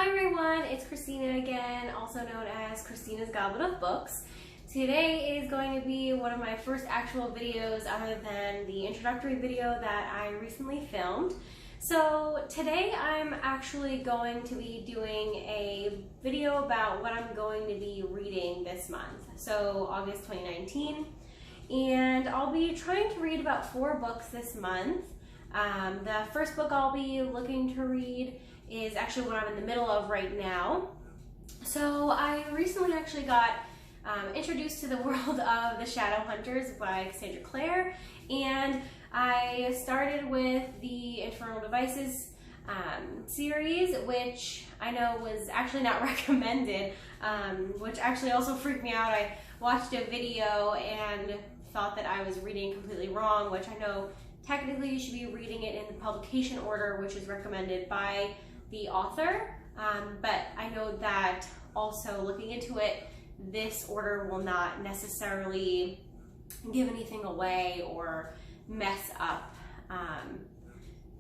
Hi everyone, it's Christina again, also known as Christina's Goblet of Books. Today is going to be one of my first actual videos other than the introductory video that I recently filmed. So today I'm actually going to be doing a video about what I'm going to be reading this month, so August 2019. And I'll be trying to read about 4 books this month. The first book I'll be looking to read is actually what I'm in the middle of right now. So I recently actually got introduced to the world of The Shadowhunters by Cassandra Clare, and I started with the Infernal Devices series, which I know was actually not recommended, which actually also freaked me out. I watched a video and thought that I was reading completely wrong, which I know technically you should be reading it in the publication order, which is recommended by the author, but I know that also looking into it, this order will not necessarily give anything away or mess up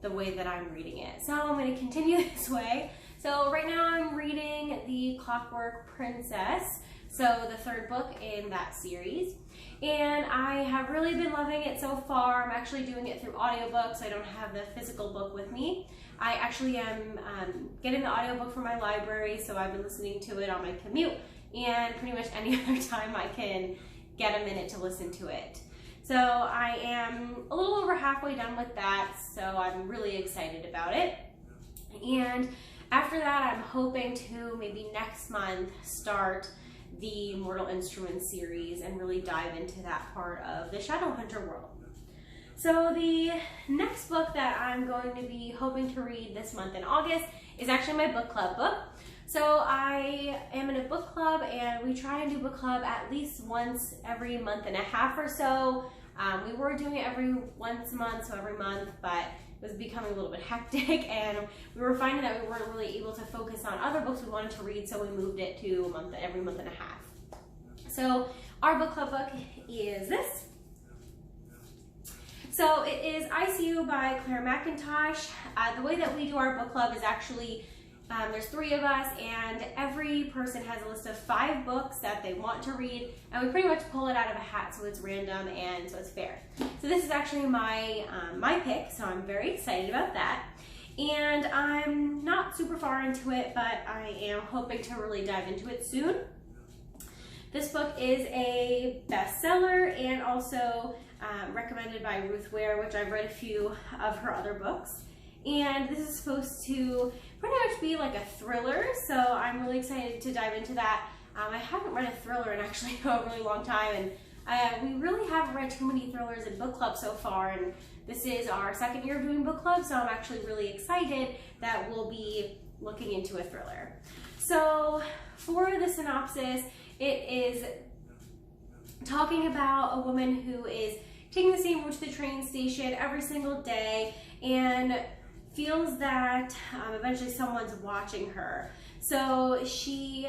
the way that I'm reading it. So I'm going to continue this way. So right now I'm reading The Clockwork Princess, so the 3rd book in that series. And I have really been loving it so far. I'm actually doing it through audiobooks. I don't have the physical book with me. I actually am getting the audiobook from my library, so I've been listening to it on my commute and pretty much any other time I can get a minute to listen to it. So I am a little over halfway done with that, so I'm really excited about it. And after that, I'm hoping to maybe next month start the Mortal Instruments series and really dive into that part of the Shadowhunter world. So the next book that I'm going to be hoping to read this month in August is actually my book club book. So I am in a book club, and we try and do book club at least once every month and a half or so. We were doing it once a month, so every month, but it was becoming a little bit hectic, and we were finding that we weren't really able to focus on other books we wanted to read, so we moved it to every month and a half. So our book club book is this. So it is See You by Clare Mackintosh. The way that we do our book club is actually, there's 3 of us, and every person has a list of 5 books that they want to read, and we pretty much pull it out of a hat, so it's random and so it's fair. So this is actually my pick, so I'm very excited about that. And I'm not super far into it, but I am hoping to really dive into it soon. This book is a bestseller and also recommended by Ruta, which I've read a few of her other books. And this is supposed to pretty much be like a thriller, so I'm really excited to dive into that. I haven't read a thriller in actually a really long time, and we really haven't read too many thrillers in book club so far, and this is our 2nd year of doing book club, so I'm actually really excited that we'll be looking into a thriller. So for the synopsis, it is talking about a woman who is taking the same route to the train station every single day and feels that eventually someone's watching her. So she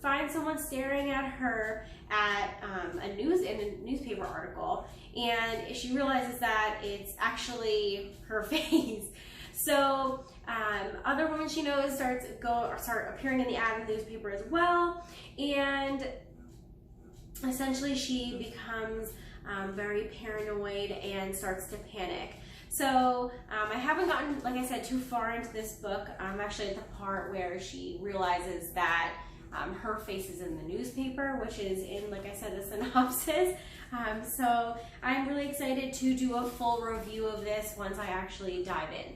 finds someone staring at her at in a newspaper article, and she realizes that it's actually her face. So other women she knows start appearing in the ad in the newspaper as well, and essentially she becomes very paranoid and starts to panic. So I haven't gotten, like I said, too far into this book. I'm actually at the part where she realizes that her face is in the newspaper, which is in, like I said, the synopsis. So I'm really excited to do a full review of this once I actually dive in.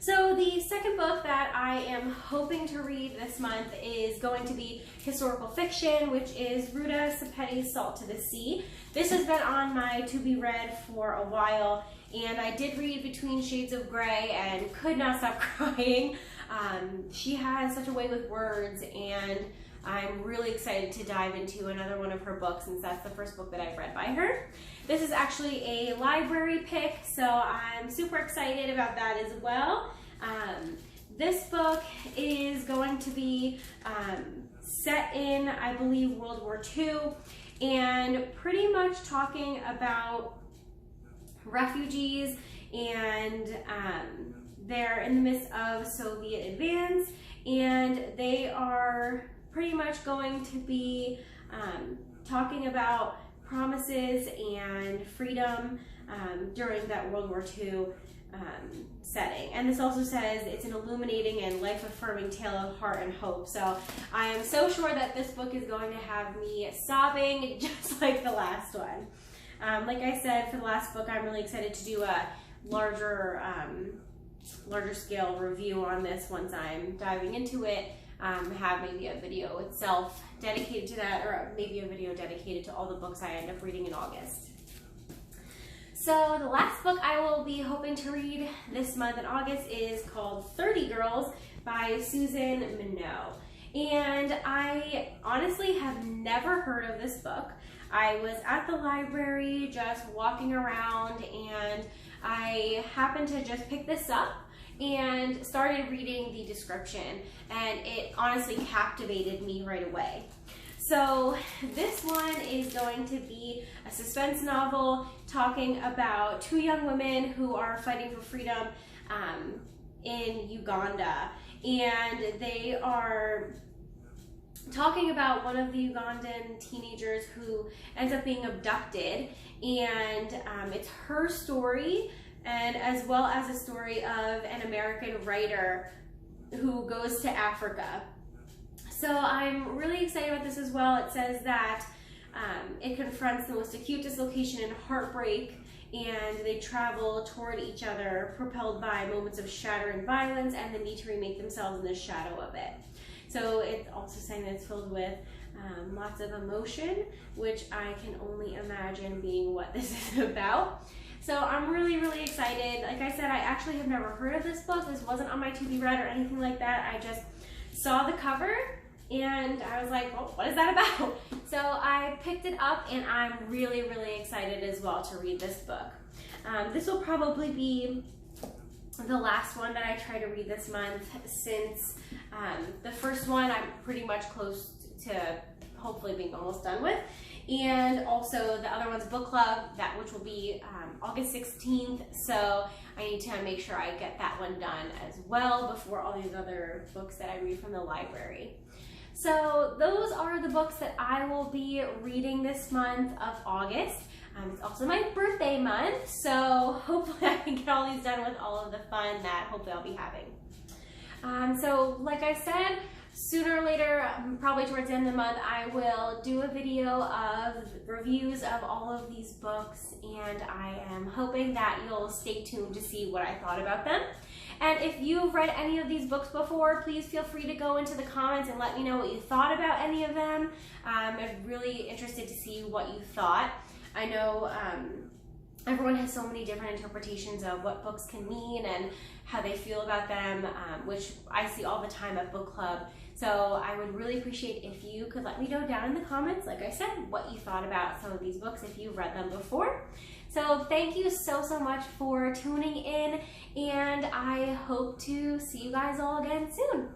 So the second book that I am hoping to read this month is going to be historical fiction, which is Ruta, Sepetys, Salt to the Sea. This has been on my to-be-read for a while, and I did read Between Shades of Grey and could not stop crying. She has such a way with words, and I'm really excited to dive into another one of her books, since that's the first book that I've read by her. This is actually a library pick, so I'm super excited about that as well. This book is going to be set in, I believe, World War II, and pretty much talking about refugees and they're in the midst of Soviet advance, and they are pretty much going to be talking about promises and freedom during that World War II setting. And this also says it's an illuminating and life-affirming tale of heart and hope. So I am so sure that this book is going to have me sobbing just like the last one. Like I said, for the last book, I'm really excited to do a larger scale review on this once I'm diving into it. Have maybe a video itself dedicated to that, or maybe a video dedicated to all the books I end up reading in August. So the last book I will be hoping to read this month in August is called 30 Girls by Susan Minot. And I honestly have never heard of this book. I was at the library just walking around, and I happened to just pick this up and started reading the description, and it honestly captivated me right away. So this one is going to be a suspense novel talking about two young women who are fighting for freedom in Uganda, and they are talking about one of the Ugandan teenagers who ends up being abducted, and it's her story, and as well as a story of an American writer who goes to Africa. So I'm really excited about this as well. It says that it confronts the most acute dislocation and heartbreak, and they travel toward each other, propelled by moments of shattering violence and the need to remake themselves in the shadow of it. So it's also saying that it's filled with lots of emotion, which I can only imagine being what this is about. So I'm really, really excited. Like I said, I actually have never heard of this book. This wasn't on my to-be-read or anything like that. I just saw the cover and I was like, well, what is that about? So I picked it up, and I'm really, really excited as well to read this book. This will probably be the last one that I try to read this month, since the first one I'm pretty much close to hopefully being almost done with. And also the other one's book club, which will be August 16th. So I need to make sure I get that one done as well before all these other books that I read from the library. So those are the books that I will be reading this month of August. It's also my birthday month, so hopefully I can get all these done with all of the fun that hopefully I'll be having. So like I said, sooner or later, probably towards the end of the month, I will do a video of reviews of all of these books, and I am hoping that you'll stay tuned to see what I thought about them. And if you've read any of these books before, please feel free to go into the comments and let me know what you thought about any of them. I'm really interested to see what you thought. I know everyone has so many different interpretations of what books can mean and how they feel about them, which I see all the time at book club. So I would really appreciate if you could let me know down in the comments, like I said, what you thought about some of these books if you've read them before. So thank you so, so much for tuning in, and I hope to see you guys all again soon.